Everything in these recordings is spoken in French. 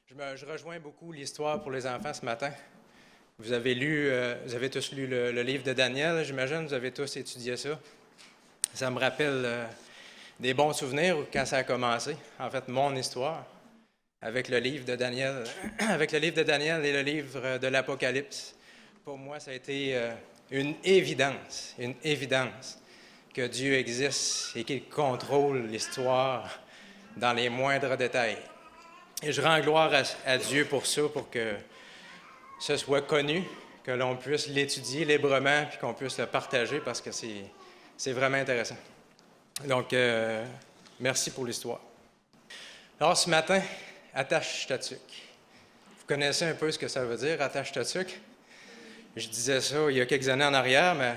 Je rejoins beaucoup l'histoire pour les enfants ce matin. Vous vous avez tous lu le livre de Daniel, j'imagine, vous avez tous étudié ça. Ça me rappelle des bons souvenirs quand ça a commencé. En fait, mon histoire avec le livre de Daniel, avec le livre de Daniel et le livre de l'Apocalypse. Pour moi, ça a été une évidence que Dieu existe et qu'il contrôle l'histoire dans les moindres détails. Et je rends gloire à Dieu pour ça, pour que ce soit connu, que l'on puisse l'étudier librement, puis qu'on puisse le partager, parce que c'est vraiment intéressant. Donc, merci pour l'histoire. Alors, ce matin, attache ta tuque. Vous connaissez un peu ce que ça veut dire, attache ta tuque? Je disais ça il y a quelques années en arrière, mais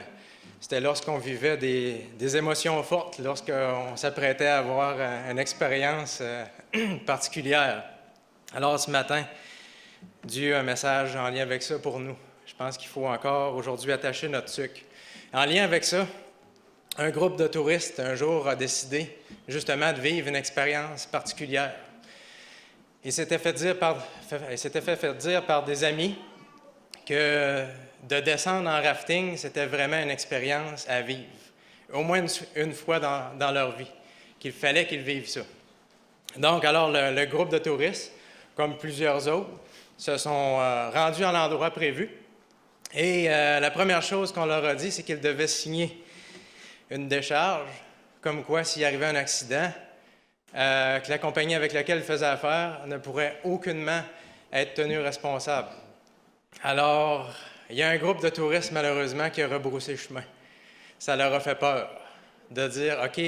c'était lorsqu'on vivait des émotions fortes, lorsqu'on s'apprêtait à avoir une expérience particulière. Alors, ce matin, Dieu a un message en lien avec ça pour nous. Je pense qu'il faut encore aujourd'hui attacher notre tuque. En lien avec ça, un groupe de touristes un jour a décidé justement de vivre une expérience particulière. Il s'était fait dire par des amis que de descendre en rafting, c'était vraiment une expérience à vivre, au moins une fois dans leur vie, qu'il fallait qu'ils vivent ça. Donc, alors, le groupe de touristes, comme plusieurs autres, se sont rendus à l'endroit prévu. Et la première chose qu'on leur a dit, c'est qu'ils devaient signer une décharge, comme quoi, s'il arrivait un accident, que la compagnie avec laquelle ils faisaient affaire ne pourrait aucunement être tenue responsable. Alors, il y a un groupe de touristes, malheureusement, qui a rebroussé chemin. Ça leur a fait peur de dire, OK,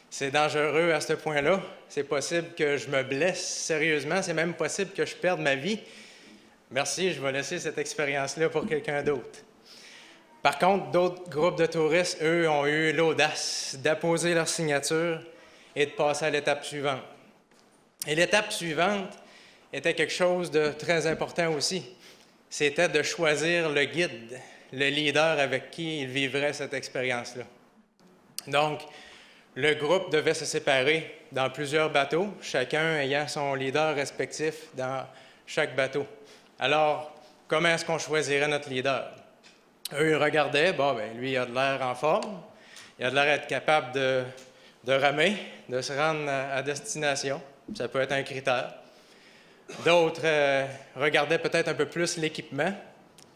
c'est dangereux à ce point-là, c'est possible que je me blesse sérieusement, c'est même possible que je perde ma vie. Merci, je vais laisser cette expérience-là pour quelqu'un d'autre. Par contre, d'autres groupes de touristes, eux, ont eu l'audace d'apposer leur signature et de passer à l'étape suivante. Et l'étape suivante était quelque chose de très important aussi. C'était de choisir le guide, le leader avec qui ils vivraient cette expérience-là. Donc, le groupe devait se séparer dans plusieurs bateaux, chacun ayant son leader respectif dans chaque bateau. Alors, comment est-ce qu'on choisirait notre leader? Eux, ils regardaient, lui, il a de l'air en forme, il a de l'air d'être capable de ramer, de se rendre à destination. Ça peut être un critère. D'autres regardaient peut-être un peu plus l'équipement.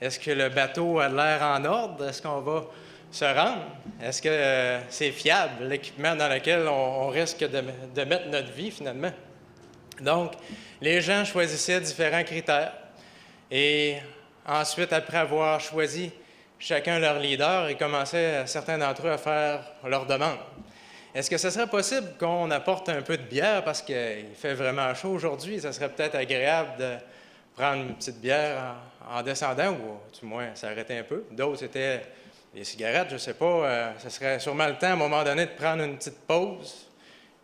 Est-ce que le bateau a l'air en ordre? Est-ce qu'on va se rendre? Est-ce que c'est fiable, l'équipement dans lequel on risque de mettre notre vie, finalement? Donc, les gens choisissaient différents critères. Et ensuite, après avoir choisi chacun leur leader, ils commençaient, certains d'entre eux, à faire leurs demandes. Est-ce que ce serait possible qu'on apporte un peu de bière parce qu'il fait vraiment chaud aujourd'hui? Ça serait peut-être agréable de prendre une petite bière en descendant, ou du moins s'arrêter un peu. D'autres, c'était des cigarettes, je ne sais pas. Ce serait sûrement le temps, à un moment donné, de prendre une petite pause,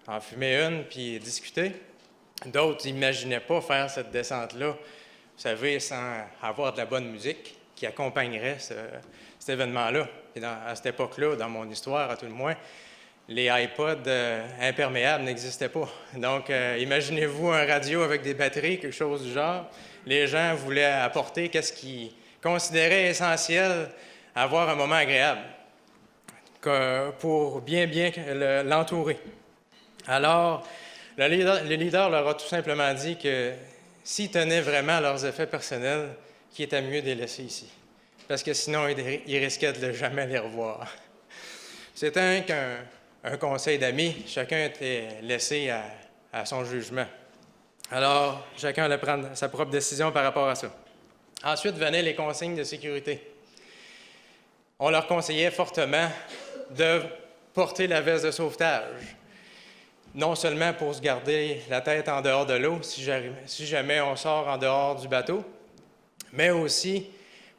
en fumer une, puis discuter. D'autres n'imaginaient pas faire cette descente-là, vous savez, sans avoir de la bonne musique qui accompagnerait cet événement-là. Et à cette époque-là, dans mon histoire, à tout le moins, les iPods imperméables n'existaient pas. Donc, imaginez-vous un radio avec des batteries, quelque chose du genre. Les gens voulaient apporter qu'est-ce qu'ils considéraient essentiel, avoir un moment agréable pour bien l'entourer. Alors, le leader leur a tout simplement dit que s'ils tenaient vraiment leurs effets personnels, qu'il était mieux de les laisser ici. Parce que sinon, ils risquaient de ne jamais les revoir. C'était un conseil d'amis. Chacun était laissé à son jugement. Alors, chacun allait prendre sa propre décision par rapport à ça. Ensuite venaient les consignes de sécurité. On leur conseillait fortement de porter la veste de sauvetage. Non seulement pour se garder la tête en dehors de l'eau, si jamais on sort en dehors du bateau, mais aussi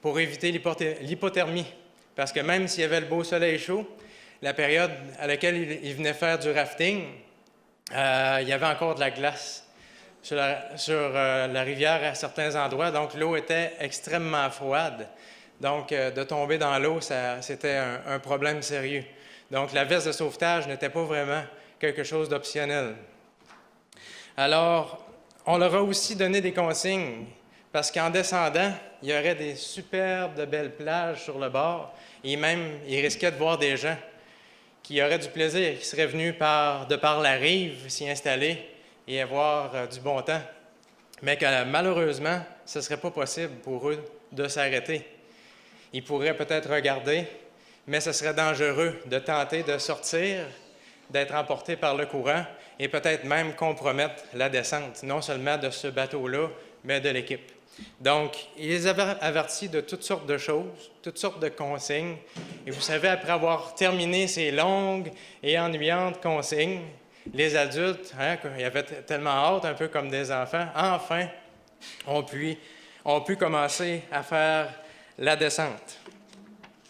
pour éviter l'hypothermie. Parce que même s'il y avait le beau soleil chaud, la période à laquelle ils venaient faire du rafting, il y avait encore de la glace sur la rivière à certains endroits, donc l'eau était extrêmement froide. Donc, de tomber dans l'eau, c'était un problème sérieux. Donc, la veste de sauvetage n'était pas vraiment quelque chose d'optionnel. Alors, On leur a aussi donné des consignes, parce qu'en descendant, il y aurait des superbes de belles plages sur le bord, et même, ils risquaient de voir des gens qui auraient du plaisir, qui seraient venus de par la rive s'y installer et avoir du bon temps. Mais que malheureusement, ce ne serait pas possible pour eux de s'arrêter. Ils pourraient peut-être regarder, mais ce serait dangereux de tenter de sortir, d'être emporté par le courant et peut-être même compromettre la descente, non seulement de ce bateau-là, mais de l'équipe. Donc, ils les avaient avertis de toutes sortes de choses, toutes sortes de consignes. Et vous savez, après avoir terminé ces longues et ennuyantes consignes, les adultes, ils avaient tellement hâte, un peu comme des enfants, enfin, ont pu commencer à faire la descente.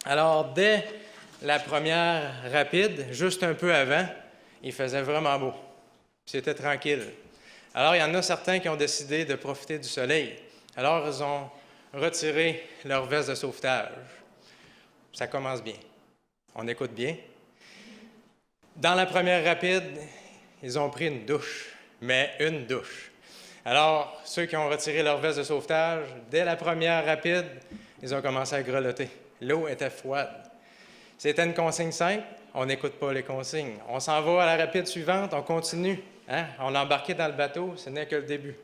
Alors, dès la première rapide, juste un peu avant, il faisait vraiment beau. C'était tranquille. Alors, il y en a certains qui ont décidé de profiter du soleil. Alors, ils ont retiré leur veste de sauvetage. Ça commence bien. On écoute bien. Dans la première rapide, ils ont pris une douche, mais une douche. Alors, ceux qui ont retiré leur veste de sauvetage, dès la première rapide, ils ont commencé à grelotter. L'eau était froide. C'était une consigne simple, on n'écoute pas les consignes. On s'en va à la rapide suivante, on continue. On a embarqué dans le bateau, ce n'est que le début.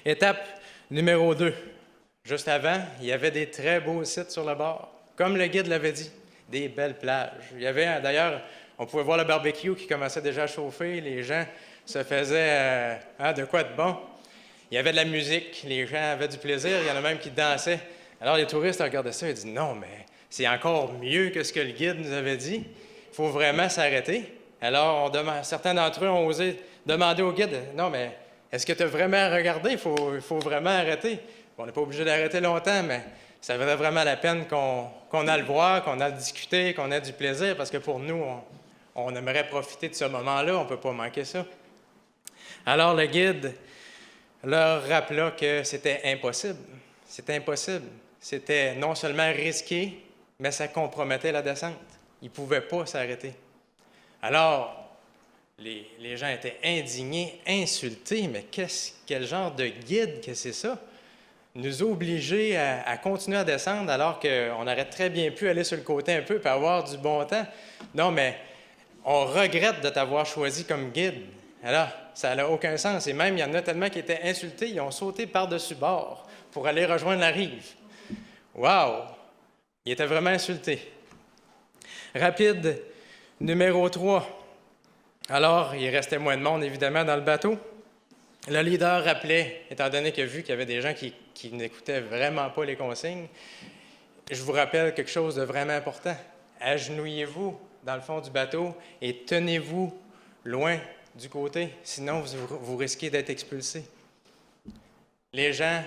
Étape numéro 2. Juste avant, il y avait des très beaux sites sur le bord, comme le guide l'avait dit, des belles plages. Il y avait d'ailleurs, on pouvait voir le barbecue qui commençait déjà à chauffer, les gens se faisaient de quoi de bon. Il y avait de la musique, les gens avaient du plaisir, il y en a même qui dansaient. Alors les touristes regardaient ça et disaient « Non, mais c'est encore mieux que ce que le guide nous avait dit. Il faut vraiment s'arrêter. » Alors certains d'entre eux ont osé demander au guide « Non, mais est-ce que tu as vraiment regardé? Il faut vraiment arrêter. » On n'est pas obligé d'arrêter longtemps, mais ça valait vraiment la peine qu'on aille le voir, qu'on aille discuter, qu'on ait du plaisir, parce que pour nous, on aimerait profiter de ce moment-là, on ne peut pas manquer ça. Alors le guide leur rappela que c'était impossible. C'était impossible. C'était non seulement risqué, mais ça compromettait la descente. Ils ne pouvaient pas s'arrêter. Alors, les gens étaient indignés, insultés. Mais quel genre de guide que c'est ça? Nous obliger à continuer à descendre alors qu'on aurait très bien pu aller sur le côté un peu et avoir du bon temps. Non, mais on regrette de t'avoir choisi comme guide. Alors, ça n'a aucun sens. Et même, il y en a tellement qui étaient insultés, ils ont sauté par-dessus bord pour aller rejoindre la rive. Wow! Ils étaient vraiment insultés. Rapide numéro 3. Alors, il restait moins de monde, évidemment, dans le bateau. Le leader rappelait, étant donné qu'il a vu qu'il y avait des gens qui n'écoutaient vraiment pas les consignes, je vous rappelle quelque chose de vraiment important. Agenouillez-vous dans le fond du bateau et tenez-vous loin du côté, sinon vous risquez d'être expulsés. Les gens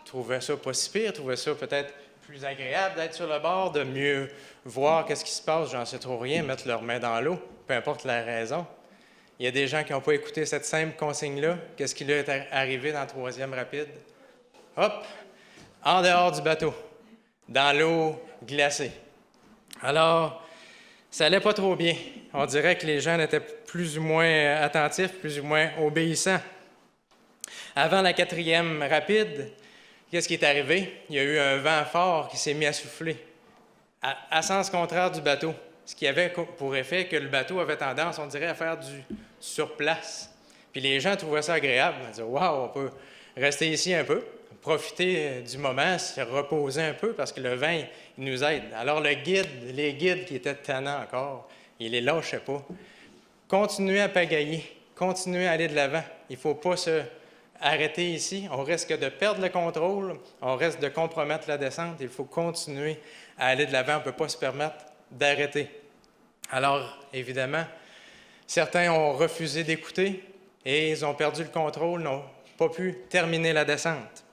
trouvaient ça pas si pire, trouvaient ça peut-être plus agréable d'être sur le bord, de mieux voir qu'est-ce qui se passe, j'en sais trop rien, mettre leurs mains dans l'eau, peu importe la raison. Il y a des gens qui n'ont pas écouté cette simple consigne-là. Qu'est-ce qui leur est arrivé dans le troisième rapide? Hop! En dehors du bateau, dans l'eau glacée. Alors, ça n'allait pas trop bien. On dirait que les gens étaient plus ou moins attentifs, plus ou moins obéissants. Avant la quatrième rapide, qu'est-ce qui est arrivé? Il y a eu un vent fort qui s'est mis à souffler, à sens contraire du bateau. Ce qui avait pour effet que le bateau avait tendance, on dirait, à faire du surplace. Puis les gens trouvaient ça agréable. Ils disaient « Wow, on peut rester ici un peu, profiter du moment, se reposer un peu, parce que le vent, il nous aide. » Alors les guides qui étaient tannants encore, ils les lâchaient pas. Continuez à pagailler, continuez à aller de l'avant. Il ne faut pas se arrêter ici. On risque de perdre le contrôle, on risque de compromettre la descente. Il faut continuer à aller de l'avant. On ne peut pas se permettre d'arrêter. Alors, évidemment, certains ont refusé d'écouter et ils ont perdu le contrôle, n'ont pas pu terminer la descente.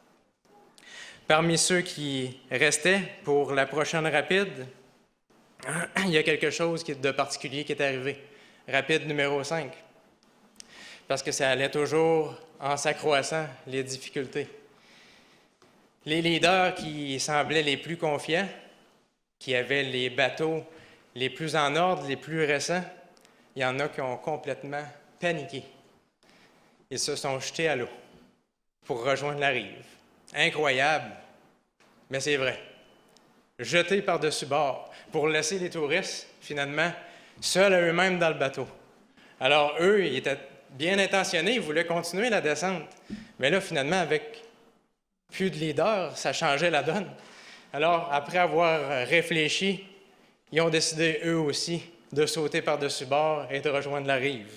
Parmi ceux qui restaient pour la prochaine rapide, il y a quelque chose de particulier qui est arrivé. Rapide numéro 5. Parce que ça allait toujours en s'accroissant, les difficultés. Les leaders qui semblaient les plus confiants, qui avaient les bateaux les plus en ordre, les plus récents, il y en a qui ont complètement paniqué. ils se sont jetés à l'eau pour rejoindre la rive. Incroyable, mais c'est vrai. Jetés par-dessus bord pour laisser les touristes, finalement, seuls à eux-mêmes dans le bateau. Alors, eux, ils étaient bien intentionnés, ils voulaient continuer la descente. Mais là, finalement, avec plus de leader, ça changeait la donne. Alors, après avoir réfléchi, ils ont décidé, eux aussi, de sauter par-dessus bord et de rejoindre la rive.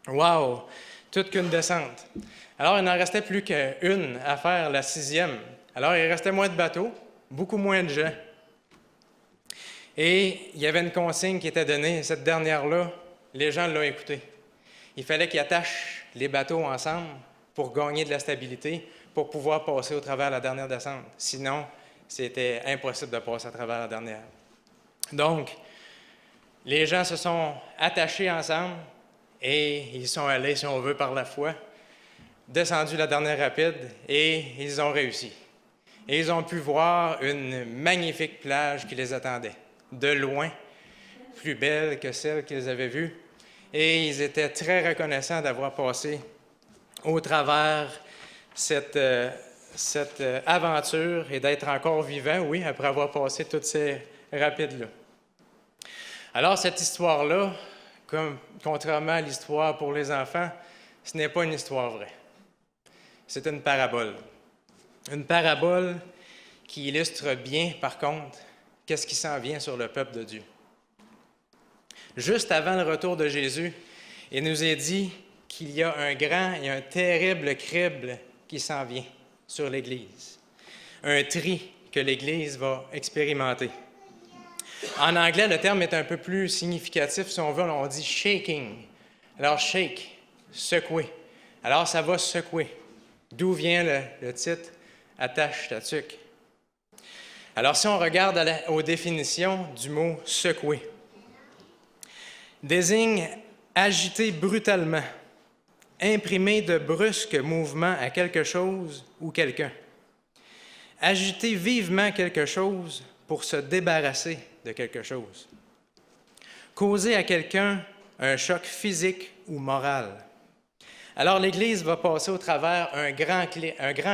Wow! Toute qu'une descente. Alors, il n'en restait plus qu'une à faire, la 6e. Alors, il restait moins de bateaux, beaucoup moins de gens. Et il y avait une consigne qui était donnée. Cette dernière-là, les gens l'ont écoutée. Il fallait qu'ils attachent les bateaux ensemble pour gagner de la stabilité, pour pouvoir passer au travers de la dernière descente. Sinon, c'était impossible de passer à travers la dernière. Donc, les gens se sont attachés ensemble et ils sont allés, si on veut, par la foi, descendus la dernière rapide et ils ont réussi. Et ils ont pu voir une magnifique plage qui les attendait, de loin, plus belle que celle qu'ils avaient vue. Et ils étaient très reconnaissants d'avoir passé au travers cette aventure et d'être encore vivants, oui, après avoir passé toutes ces rapides-là. Alors, cette histoire-là, contrairement à l'histoire pour les enfants, ce n'est pas une histoire vraie. C'est une parabole. Une parabole qui illustre bien, par contre, qu'est-ce qui s'en vient sur le peuple de Dieu. Juste avant le retour de Jésus, il nous est dit qu'il y a un grand et un terrible crible qui s'en vient sur l'Église. Un tri que l'Église va expérimenter. En anglais, le terme est un peu plus significatif, si on veut, on dit « shaking ». Alors, « shake », secouer. Alors, ça va secouer. D'où vient le titre « Attache ta tuque ». Alors, si on regarde aux définitions du mot « secouer », désigne agiter brutalement, imprimer de brusques mouvements à quelque chose ou quelqu'un, agiter vivement quelque chose pour se débarrasser de quelque chose, causer à quelqu'un un choc physique ou moral. Alors l'Église va passer au travers un grand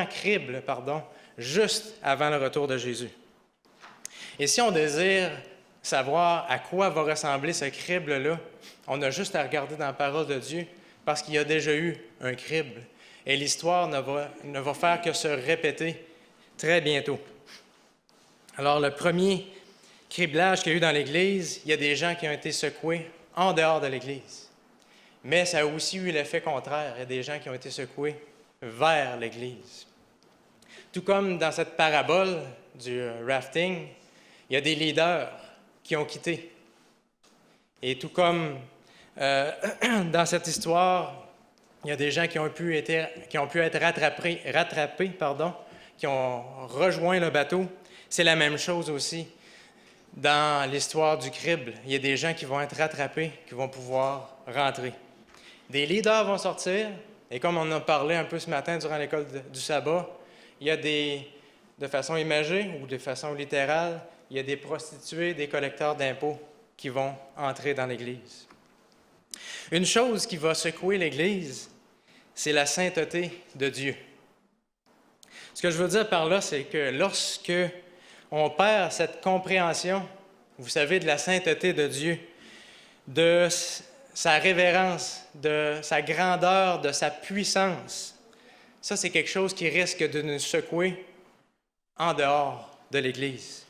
crible, juste avant le retour de Jésus. Et si on désire savoir à quoi va ressembler ce crible-là, on a juste à regarder dans la parole de Dieu, parce qu'il y a déjà eu un crible. Et l'histoire ne va faire que se répéter très bientôt. Alors, le premier criblage qu'il y a eu dans l'Église, il y a des gens qui ont été secoués en dehors de l'Église. Mais ça a aussi eu l'effet contraire. Il y a des gens qui ont été secoués vers l'Église. Tout comme dans cette parabole du rafting, il y a des leaders qui ont quitté. Et tout comme dans cette histoire, il y a des gens qui ont pu être rattrapés, qui ont rejoint le bateau. C'est la même chose aussi dans l'histoire du crible. Il y a des gens qui vont être rattrapés, qui vont pouvoir rentrer. Des leaders vont sortir, et comme on en a parlé un peu ce matin durant l'école du sabbat, il y a de façon imagée ou de façon littérale, il y a des prostituées, des collecteurs d'impôts qui vont entrer dans l'Église. Une chose qui va secouer l'Église, c'est la sainteté de Dieu. Ce que je veux dire par là, c'est que lorsque on perd cette compréhension, vous savez, de la sainteté de Dieu, de sa révérence, de sa grandeur, de sa puissance, ça, c'est quelque chose qui risque de nous secouer en dehors de l'Église.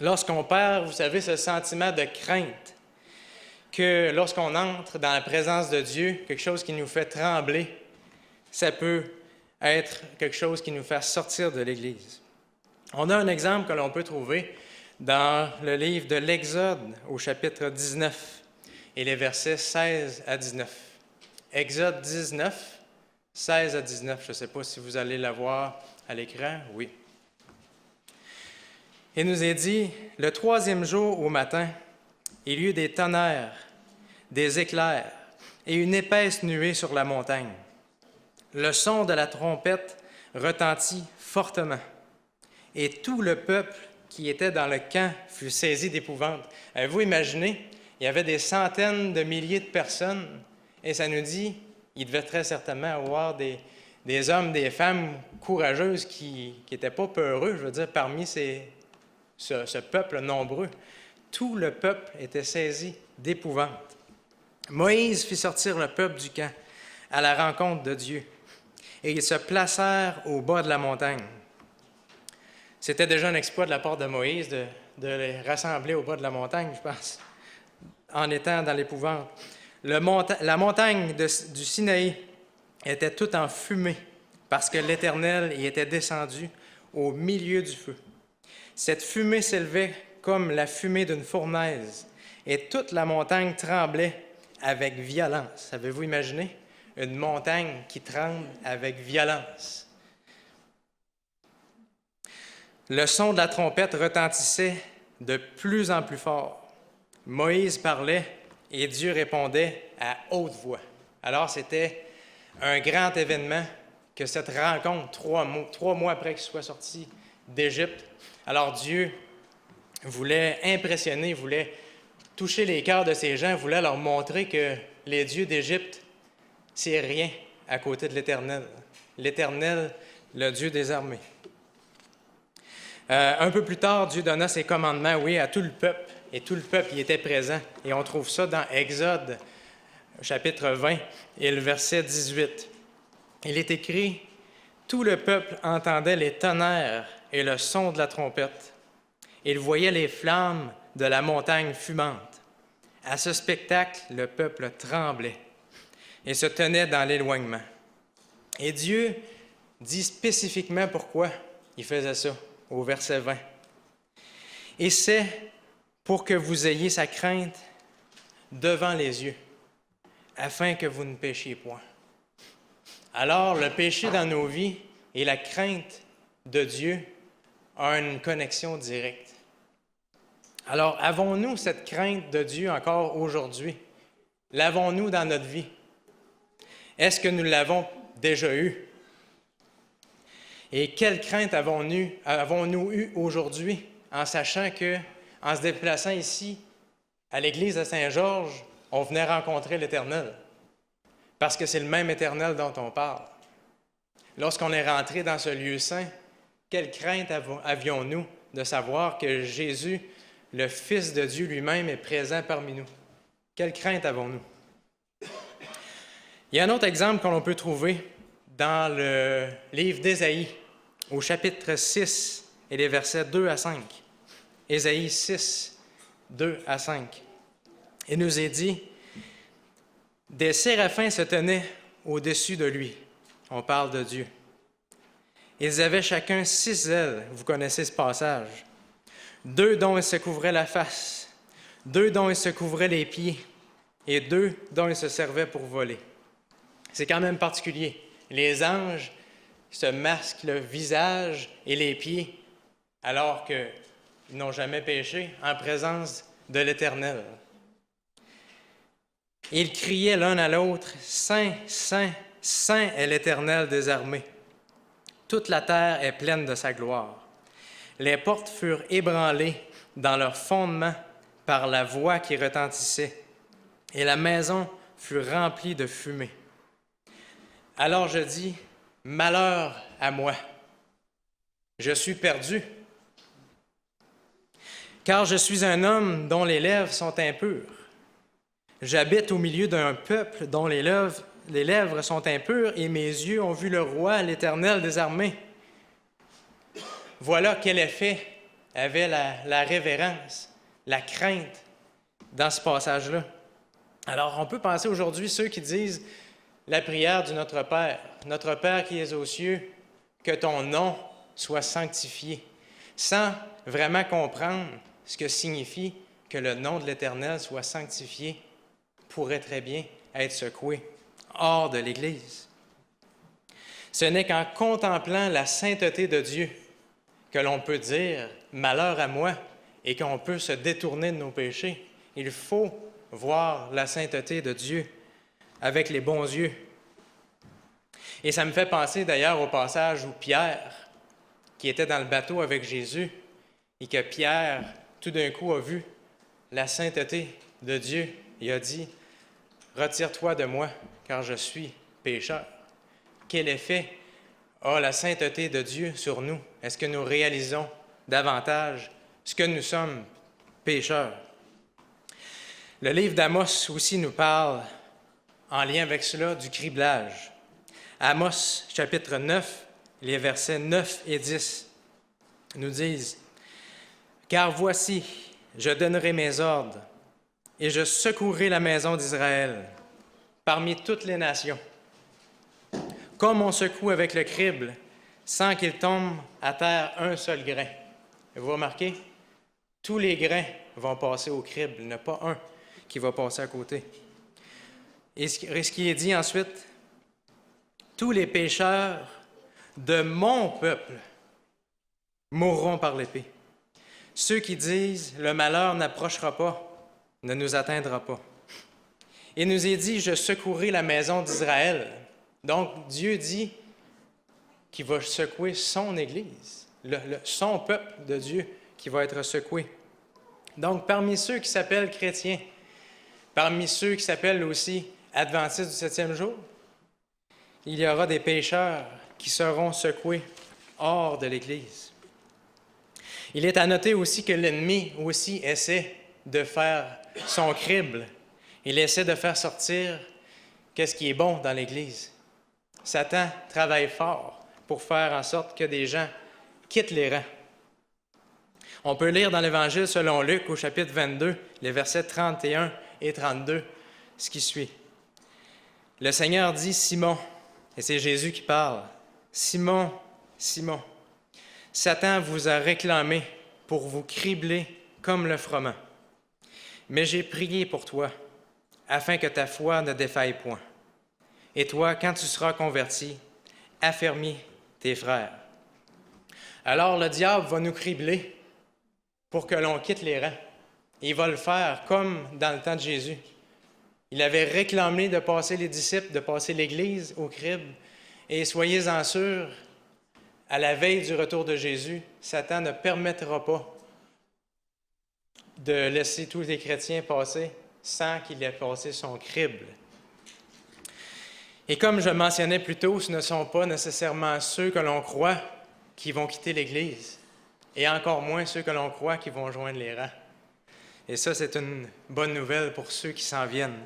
Lorsqu'on perd, vous savez, ce sentiment de crainte, que lorsqu'on entre dans la présence de Dieu, quelque chose qui nous fait trembler, ça peut être quelque chose qui nous fait sortir de l'Église. On a un exemple que l'on peut trouver dans le livre de l'Exode, au chapitre 19, et les versets 16 à 19. Exode 19, 16 à 19. Je ne sais pas si vous allez la voir à l'écran. Oui. Il nous est dit, « Le 3e jour au matin, il y eut des tonnerres, des éclairs et une épaisse nuée sur la montagne. Le son de la trompette retentit fortement, et tout le peuple qui était dans le camp fut saisi d'épouvante. » Avez-vous imaginé? Il y avait des centaines de milliers de personnes, et ça nous dit il devait très certainement avoir des hommes, des femmes courageuses qui n'étaient pas peureux, je veux dire, parmi ce peuple nombreux. Tout le peuple était saisi d'épouvante. Moïse fit sortir le peuple du camp à la rencontre de Dieu, et ils se placèrent au bas de la montagne. C'était déjà un exploit de la part de Moïse de les rassembler au bas de la montagne, je pense, en étant dans l'épouvante. La montagne du Sinaï était toute en fumée parce que l'Éternel y était descendu au milieu du feu. Cette fumée s'élevait comme la fumée d'une fournaise et toute la montagne tremblait avec violence. Avez-vous imaginé une montagne qui tremble avec violence? Le son de la trompette retentissait de plus en plus fort. Moïse parlait et Dieu répondait à haute voix. Alors, c'était un grand événement que cette rencontre, 3 mois après qu'il soit sorti d'Égypte. Alors, Dieu voulait impressionner, voulait toucher les cœurs de ces gens, voulait leur montrer que les dieux d'Égypte, c'est rien à côté de l'Éternel. L'Éternel, le Dieu des armées. Un peu plus tard, Dieu donna ses commandements, oui, à tout le peuple, et tout le peuple y était présent. Et on trouve ça dans Exode, chapitre 20, et le verset 18. Il est écrit, « Tout le peuple entendait les tonnerres et le son de la trompette. Il voyait les flammes de la montagne fumante. À ce spectacle, le peuple tremblait et se tenait dans l'éloignement. » Et Dieu dit spécifiquement pourquoi il faisait ça, au verset 20. « Et c'est pour que vous ayez sa crainte devant les yeux, afin que vous ne péchiez point. » Alors, le péché dans nos vies et la crainte de Dieu ont une connexion directe. Alors, avons-nous cette crainte de Dieu encore aujourd'hui? L'avons-nous dans notre vie? Est-ce que nous l'avons déjà eue? Et quelle crainte avons-nous eue aujourd'hui en sachant que, en se déplaçant ici, à l'église de Saint-Georges, on venait rencontrer l'Éternel? Parce que c'est le même Éternel dont on parle. Lorsqu'on est rentré dans ce lieu saint, quelle crainte avions-nous de savoir que Jésus, le Fils de Dieu lui-même, est présent parmi nous? Quelle crainte avons-nous? Il y a un autre exemple qu'on peut trouver dans le livre d'Ésaïe, au chapitre 6 et les versets 2 à 5. Ésaïe 6, 2 à 5. Il nous est dit, « Des séraphins se tenaient au-dessus de lui. » On parle de Dieu. « Ils avaient chacun 6 ailes. » Vous connaissez ce passage. « 2 dont ils se couvraient la face, 2 dont ils se couvraient les pieds, et 2 dont ils se servaient pour voler. » C'est quand même particulier. Les anges se masquent le visage et les pieds alors qu'ils n'ont jamais péché en présence de l'Éternel. Ils criaient l'un à l'autre, « Saint, Saint, Saint est l'Éternel des armées. Toute la terre est pleine de sa gloire. » Les portes furent ébranlées dans leur fondement par la voix qui retentissait, et la maison fut remplie de fumée. Alors je dis, « Malheur à moi! Je suis perdu, car je suis un homme dont les lèvres sont impures. J'habite au milieu d'un peuple dont les lèvres sont impures, et mes yeux ont vu le roi, l'Éternel des armées. » Voilà quel effet avait la révérence, la crainte dans ce passage-là. Alors, on peut penser aujourd'hui ceux qui disent la prière du Notre Père qui es aux cieux, que ton nom soit sanctifié, sans vraiment comprendre ce que signifie que le nom de l'Éternel soit sanctifié, pourrait très bien être secoué hors de l'Église. Ce n'est qu'en contemplant la sainteté de Dieu que l'on peut dire « malheur à moi » et qu'on peut se détourner de nos péchés. Il faut voir la sainteté de Dieu avec les bons yeux. Et ça me fait penser d'ailleurs au passage où Pierre, qui était dans le bateau avec Jésus, et que Pierre, tout d'un coup, a vu la sainteté de Dieu, il a dit « Retire-toi de moi, car je suis pécheurs. Quel effet a la sainteté de Dieu sur nous? Est-ce que nous réalisons davantage ce que nous sommes pécheurs? Le livre d'Amos aussi nous parle, en lien avec cela, du criblage. Amos, chapitre 9, les versets 9 et 10 nous disent « Car voici, je donnerai mes ordres, et je secouerai la maison d'Israël parmi toutes les nations. Comme on secoue avec le crible, sans qu'il tombe à terre un seul grain. » Vous remarquez? Tous les grains vont passer au crible, il n'y en a pas un qui va passer à côté. Et ce qui est dit ensuite, « Tous les pécheurs de mon peuple mourront par l'épée. Ceux qui disent, le malheur n'approchera pas, ne nous atteindra pas. » Il nous est dit, « Je secouerai la maison d'Israël. » Donc, Dieu dit qu'il va secouer son Église, son peuple de Dieu qui va être secoué. Donc, parmi ceux qui s'appellent chrétiens, parmi ceux qui s'appellent aussi adventistes du 7e jour, il y aura des pécheurs qui seront secoués hors de l'Église. Il est à noter aussi que l'ennemi aussi essaie de faire son crible. Il essaie de faire sortir qu'est-ce qui est bon dans l'Église. Satan travaille fort pour faire en sorte que des gens quittent les rangs. On peut lire dans l'Évangile selon Luc au chapitre 22, les versets 31 et 32, ce qui suit. Le Seigneur dit, Simon, et c'est Jésus qui parle, Simon, Simon, Satan vous a réclamé pour vous cribler comme le froment. Mais j'ai prié pour toi, afin que ta foi ne défaille point. Et toi, quand tu seras converti, affermis tes frères. Alors le diable va nous cribler pour que l'on quitte les rangs. Et il va le faire comme dans le temps de Jésus. Il avait réclamé de passer les disciples, de passer l'Église au crible. Et soyez-en sûrs, à la veille du retour de Jésus, Satan ne permettra pas de laisser tous les chrétiens passer sans qu'il ait passé son crible. Et comme je mentionnais plus tôt, ce ne sont pas nécessairement ceux que l'on croit qui vont quitter l'Église, et encore moins ceux que l'on croit qui vont joindre les rangs. Et ça, c'est une bonne nouvelle pour ceux qui s'en viennent.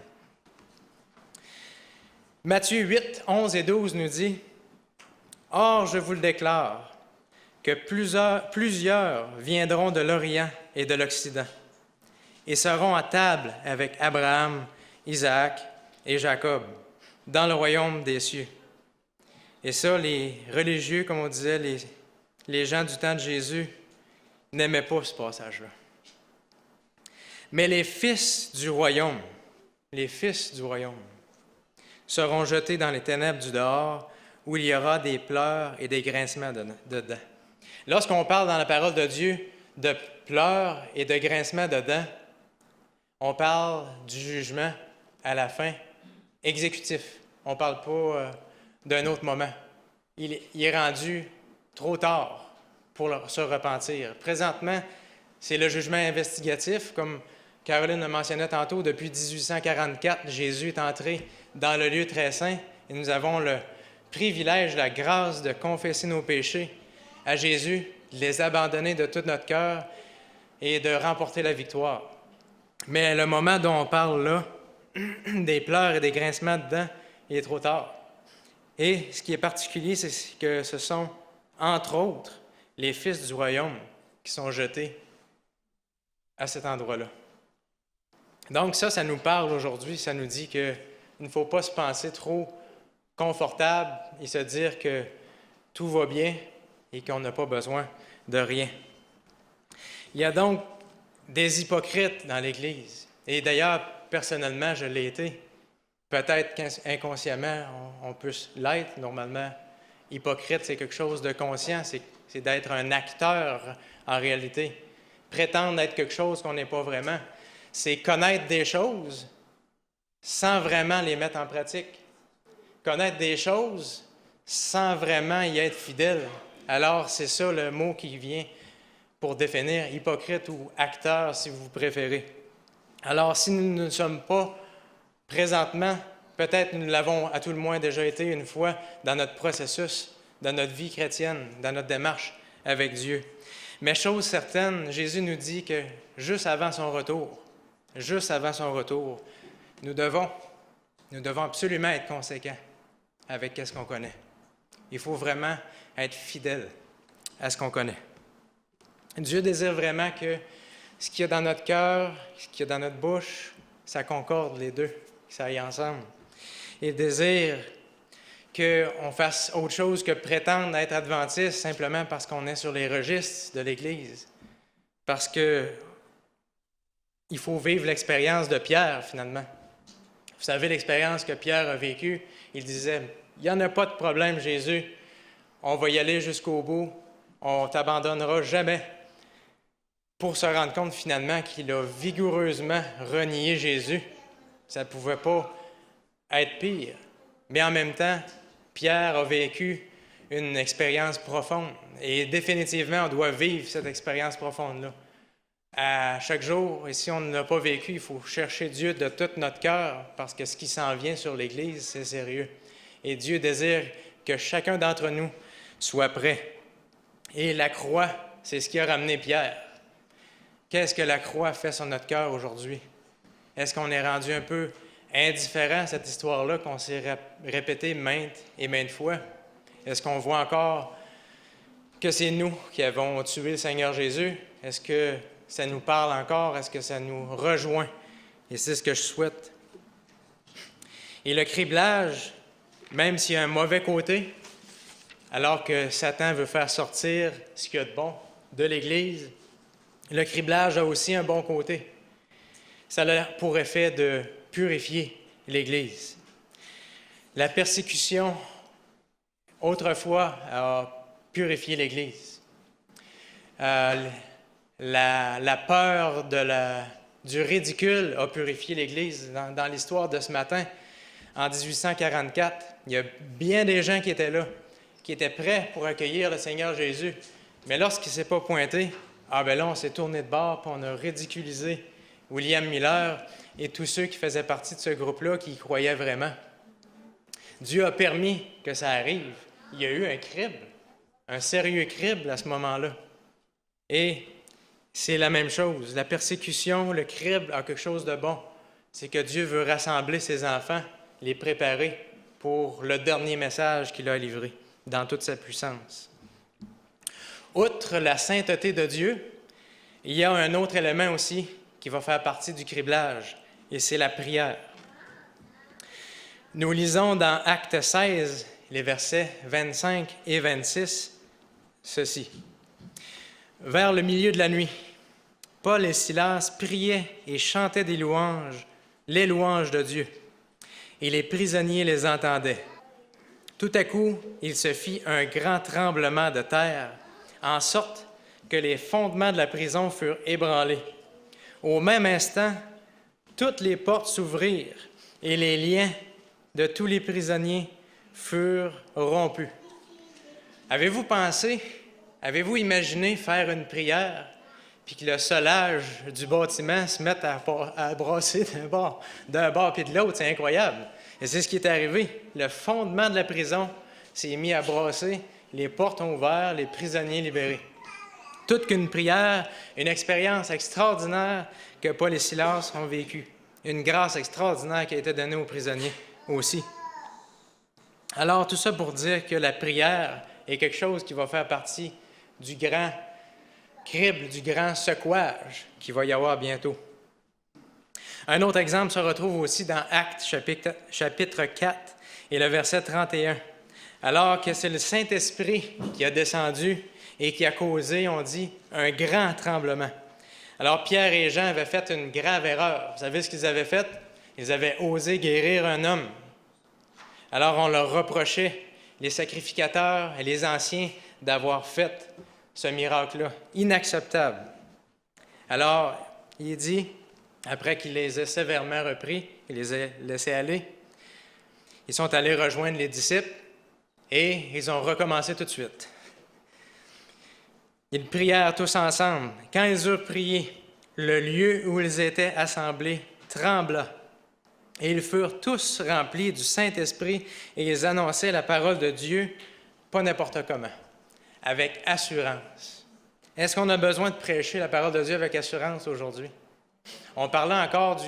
Matthieu 8, 11 et 12 nous dit « Or, je vous le déclare, que plusieurs viendront de l'Orient et de l'Occident, et seront à table avec Abraham, Isaac et Jacob, dans le royaume des cieux. » Et ça, les religieux, comme on disait, les gens du temps de Jésus, n'aimaient pas ce passage-là. Mais les fils du royaume, seront jetés dans les ténèbres du dehors, où il y aura des pleurs et des grincements dedans. Lorsqu'on parle dans la parole de Dieu de pleurs et de grincements dedans, on parle du jugement à la fin exécutif. On ne parle pas d'un autre moment. Il est rendu trop tard pour se repentir. Présentement, c'est le jugement investigatif, comme Caroline le mentionnait tantôt. Depuis 1844, Jésus est entré dans le lieu très saint et nous avons le privilège, la grâce de confesser nos péchés à Jésus, de les abandonner de tout notre cœur et de remporter la victoire. Mais le moment dont on parle là, des pleurs et des grincements dedans, il est trop tard. Et ce qui est particulier, c'est que ce sont, entre autres, les fils du royaume qui sont jetés à cet endroit-là. Donc ça nous parle aujourd'hui, ça nous dit qu'il ne faut pas se penser trop confortable et se dire que tout va bien et qu'on n'a pas besoin de rien. Il y a donc des hypocrites dans l'Église. Et d'ailleurs, personnellement, je l'ai été. Peut-être qu'inconsciemment, on peut l'être. Normalement, hypocrite, c'est quelque chose de conscient. C'est d'être un acteur en réalité. Prétendre être quelque chose qu'on n'est pas vraiment. C'est connaître des choses sans vraiment les mettre en pratique. Connaître des choses sans vraiment y être fidèle. Alors, c'est ça le mot qui vient pour définir hypocrite ou acteur, si vous préférez. Alors, si nous ne sommes pas présentement Peut-être nous l'avons à tout le moins déjà été une fois dans notre processus, dans notre vie chrétienne, dans notre démarche avec Dieu. Mais chose certaine, Jésus nous dit que juste avant son retour, nous devons absolument être conséquents avec ce qu'on connaît. Il faut vraiment être fidèle à ce qu'on connaît. Dieu désire vraiment que ce qu'il y a dans notre cœur, ce qu'il y a dans notre bouche, ça concorde les deux, que ça aille ensemble. Il désire qu'on fasse autre chose que prétendre être adventiste simplement parce qu'on est sur les registres de l'Église. Parce que il faut vivre l'expérience de Pierre, finalement. Vous savez l'expérience que Pierre a vécue. Il disait, « Il n'y en a pas de problème, Jésus. On va y aller jusqu'au bout. On ne t'abandonnera jamais. » Pour se rendre compte, finalement, qu'il a vigoureusement renié Jésus. Ça ne pouvait pas être pire. Mais en même temps, Pierre a vécu une expérience profonde. Et définitivement, on doit vivre cette expérience profonde-là. À chaque jour, et si on ne l'a pas vécu, il faut chercher Dieu de tout notre cœur, parce que ce qui s'en vient sur l'Église, c'est sérieux. Et Dieu désire que chacun d'entre nous soit prêt. Et la croix, c'est ce qui a ramené Pierre. Qu'est-ce que la croix fait sur notre cœur aujourd'hui? Est-ce qu'on est rendu un peu indifférent à cette histoire-là qu'on s'est répétée maintes et maintes fois? Est-ce qu'on voit encore que c'est nous qui avons tué le Seigneur Jésus? Est-ce que ça nous parle encore? Est-ce que ça nous rejoint? Et c'est ce que je souhaite. Et le criblage, même s'il y a un mauvais côté, alors que Satan veut faire sortir ce qu'il y a de bon de l'Église, le criblage a aussi un bon côté. Ça a pour effet de purifier l'Église. La persécution, autrefois, a purifié l'Église. La peur du ridicule a purifié l'Église. Dans l'histoire de ce matin, en 1844, il y a bien des gens qui étaient là, qui étaient prêts pour accueillir le Seigneur Jésus. Mais lorsqu'il ne s'est pas pointé, là, on s'est tourné de bord et on a ridiculisé William Miller et tous ceux qui faisaient partie de ce groupe-là qui y croyaient vraiment. Dieu a permis que ça arrive. Il y a eu un crible, un sérieux crible à ce moment-là. Et c'est la même chose. La persécution, le crible a quelque chose de bon. C'est que Dieu veut rassembler ses enfants, les préparer pour le dernier message qu'il a livré dans toute sa puissance. Outre la sainteté de Dieu, il y a un autre élément aussi qui va faire partie du criblage, et c'est la prière. Nous lisons dans Actes 16, les versets 25 et 26, ceci. « Vers le milieu de la nuit, Paul et Silas priaient et chantaient des louanges, les louanges de Dieu, et les prisonniers les entendaient. Tout à coup, il se fit un grand tremblement de terre, en sorte que les fondements de la prison furent ébranlés. Au même instant, toutes les portes s'ouvrirent et les liens de tous les prisonniers furent rompus. » Avez-vous imaginé faire une prière puis que le solage du bâtiment se mette à brasser d'un bord puis de l'autre? C'est incroyable. Et c'est ce qui est arrivé. Le fondement de la prison s'est mis à brasser, les portes ont ouvert, les prisonniers libérés. Toute qu'une prière, une expérience extraordinaire que Paul et Silas ont vécue. Une grâce extraordinaire qui a été donnée aux prisonniers aussi. Alors, tout ça pour dire que la prière est quelque chose qui va faire partie du grand crible, du grand secouage qu'il va y avoir bientôt. Un autre exemple se retrouve aussi dans Actes, chapitre 4, et le verset 31. Alors que c'est le Saint-Esprit qui a descendu et qui a causé, on dit, un grand tremblement. Alors Pierre et Jean avaient fait une grave erreur. Vous savez ce qu'ils avaient fait? Ils avaient osé guérir un homme. Alors on leur reprochait, les sacrificateurs et les anciens, d'avoir fait ce miracle-là, inacceptable. Alors, il dit, après qu'il les ait sévèrement repris, il les a laissés aller, ils sont allés rejoindre les disciples et ils ont recommencé tout de suite. Ils prièrent tous ensemble. Quand ils eurent prié, le lieu où ils étaient assemblés trembla. Et ils furent tous remplis du Saint-Esprit et ils annonçaient la parole de Dieu, pas n'importe comment, avec assurance. Est-ce qu'on a besoin de prêcher la parole de Dieu avec assurance aujourd'hui? On parlait encore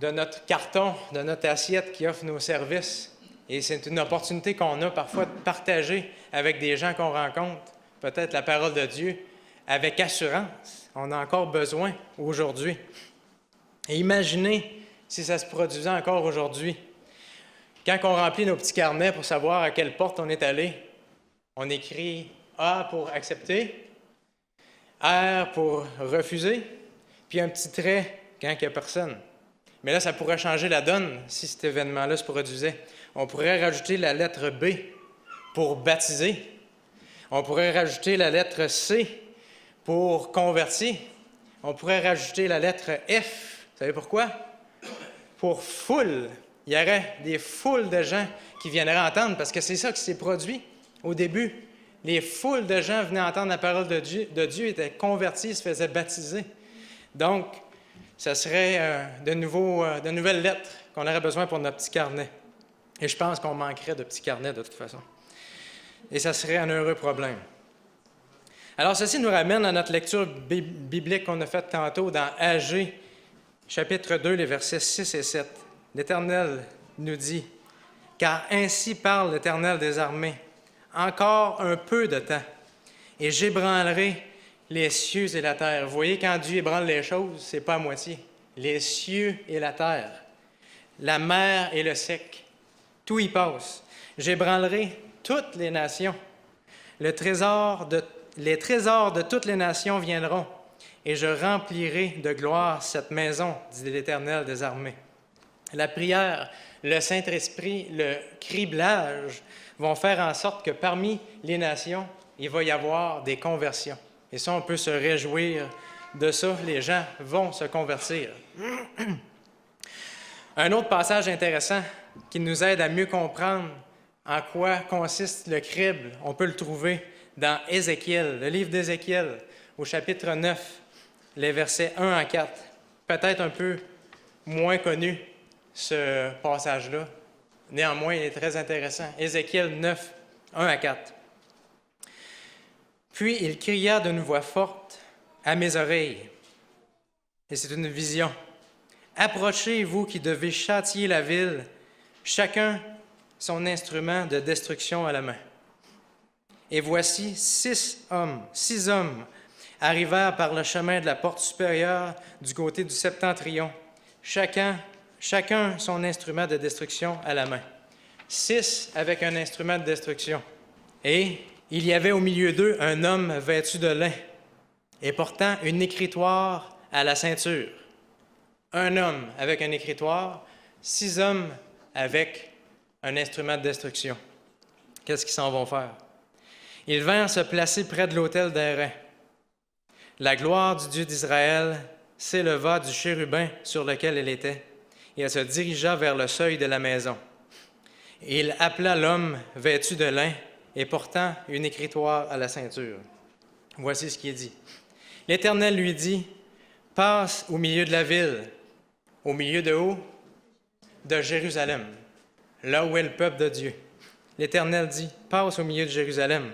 de notre carton, de notre assiette qui offre nos services. Et c'est une opportunité qu'on a parfois de partager avec des gens qu'on rencontre, peut-être la parole de Dieu, avec assurance. On a encore besoin aujourd'hui. Et imaginez si ça se produisait encore aujourd'hui. Quand on remplit nos petits carnets pour savoir à quelle porte on est allé, on écrit A pour accepter, R pour refuser, puis un petit trait quand il n'y a personne. Mais là, ça pourrait changer la donne si cet événement-là se produisait. On pourrait rajouter la lettre B pour baptiser. On pourrait rajouter la lettre C pour convertir. On pourrait rajouter la lettre F. Vous savez pourquoi? Pour foule. Il y aurait des foules de gens qui viendraient entendre, parce que c'est ça qui s'est produit au début. Les foules de gens venaient entendre la parole de Dieu étaient convertis, se faisaient baptiser. Donc, ce serait de nouvelles lettres qu'on aurait besoin pour notre petit carnet. Et je pense qu'on manquerait de petits carnets de toute façon. Et ça serait un heureux problème. Alors, ceci nous ramène à notre lecture biblique qu'on a faite tantôt dans Agé, chapitre 2, les versets 6 et 7. L'Éternel nous dit, « Car ainsi parle l'Éternel des armées, encore un peu de temps, et j'ébranlerai les cieux et la terre. » Vous voyez, quand Dieu ébranle les choses, c'est pas à moitié. Les cieux et la terre, la mer et le sec, tout y passe. J'ébranlerai toutes les nations. Les trésors de toutes les nations viendront, et je remplirai de gloire cette maison, dit l'Éternel des armées. La prière, le Saint-Esprit, le criblage vont faire en sorte que parmi les nations, il va y avoir des conversions. Et ça, on peut se réjouir de ça. Les gens vont se convertir. Un autre passage intéressant qui nous aide à mieux comprendre en quoi consiste le crible, on peut le trouver dans Ézéchiel, le livre d'Ézéchiel, au chapitre 9, les versets 1 à 4. Peut-être un peu moins connu, ce passage-là. Néanmoins, il est très intéressant. Ézéchiel 9, 1 à 4. « Puis il cria d'une voix forte à mes oreilles. » Et c'est une vision. « Approchez, vous qui devez châtier la ville, chacun son instrument de destruction à la main. Et voici 6 hommes arrivèrent par le chemin de la porte supérieure du côté du septentrion, chacun son instrument de destruction à la main. 6 avec un instrument de destruction. Et il y avait au milieu d'eux un homme vêtu de lin et portant une écritoire à la ceinture. Un homme avec un écritoire, 6 hommes avec un instrument de destruction. Qu'est-ce qu'ils s'en vont faire? Ils vinrent se placer près de l'autel d'airain. La gloire du Dieu d'Israël s'éleva du chérubin sur lequel elle était, et elle se dirigea vers le seuil de la maison. Et il appela l'homme vêtu de lin et portant une écritoire à la ceinture. Voici ce qui est dit. L'Éternel lui dit, « Passe au milieu de la ville, au milieu de où? De Jérusalem, là où est le peuple de Dieu. » L'Éternel dit, « Passe au milieu de Jérusalem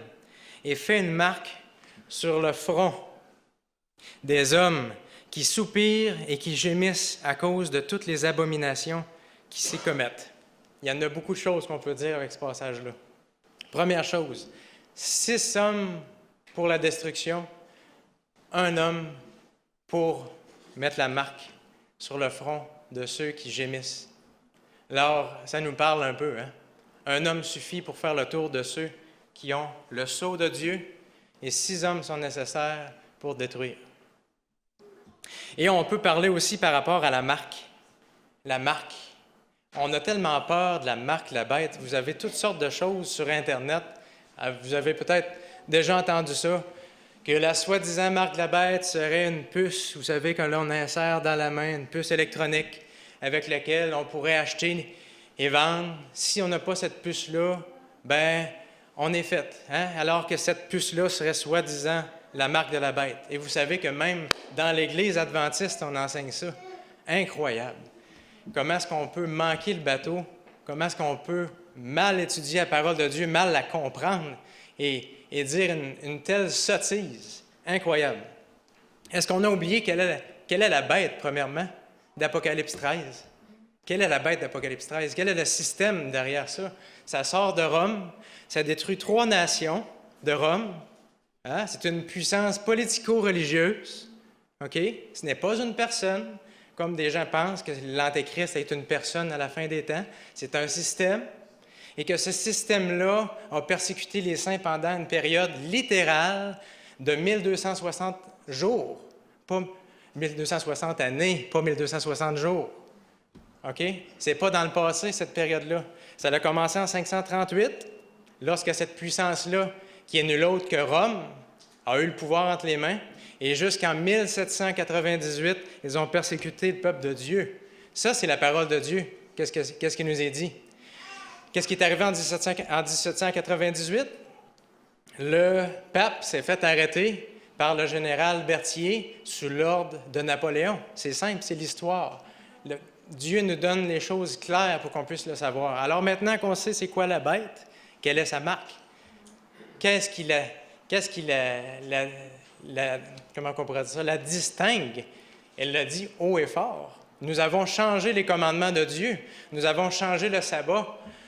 et fais une marque sur le front des hommes qui soupirent et qui gémissent à cause de toutes les abominations qui s'y commettent. » Il y en a beaucoup de choses qu'on peut dire avec ce passage-là. Première chose, 6 hommes pour la destruction, un homme pour mettre la marque sur le front de ceux qui gémissent. Alors, ça nous parle un peu, hein? Un homme suffit pour faire le tour de ceux qui ont le sceau de Dieu, et 6 hommes sont nécessaires pour détruire. Et on peut parler aussi par rapport à la marque. La marque. On a tellement peur de la marque, la bête. Vous avez toutes sortes de choses sur Internet. Vous avez peut-être déjà entendu ça, que la soi-disant marque de la bête serait une puce, vous savez, que l'on insère dans la main, une puce électronique avec laquelle on pourrait acheter et vendre. Si on n'a pas cette puce-là, ben on est fait. Hein? Alors que cette puce-là serait soi-disant la marque de la bête. Et vous savez que même dans l'Église adventiste, on enseigne ça. Incroyable. comment est-ce qu'on peut manquer le bateau, comment est-ce qu'on peut mal étudier la parole de Dieu, mal la comprendre et dire une telle sottise incroyable. Est-ce qu'on a oublié quelle est la bête, premièrement, d'Apocalypse 13? Quelle est la bête d'Apocalypse 13? Quel est le système derrière ça? Ça sort de Rome, ça détruit 3 nations de Rome. Hein? C'est une puissance politico-religieuse. OK? Ce n'est pas une personne, comme des gens pensent que l'Antéchrist est une personne à la fin des temps. C'est un système. Et que ce système-là a persécuté les saints pendant une période littérale de 1260 jours. Pas 1260 années, pas 1260 jours. OK? C'est pas dans le passé, cette période-là. Ça a commencé en 538, lorsque cette puissance-là, qui est nulle autre que Rome, a eu le pouvoir entre les mains. Et jusqu'en 1798, ils ont persécuté le peuple de Dieu. Ça, c'est la parole de Dieu. Qu'est-ce qui nous est dit? Qu'est-ce qui est arrivé en 1798? Le pape s'est fait arrêter par le général Berthier sous l'ordre de Napoléon. C'est simple, c'est l'histoire. Dieu nous donne les choses claires pour qu'on puisse le savoir. Alors maintenant qu'on sait c'est quoi la bête, quelle est sa marque? Qu'est-ce qui comment on pourrait dire ça, la distingue? Elle l'a dit haut et fort. Nous avons changé les commandements de Dieu. Nous avons changé le sabbat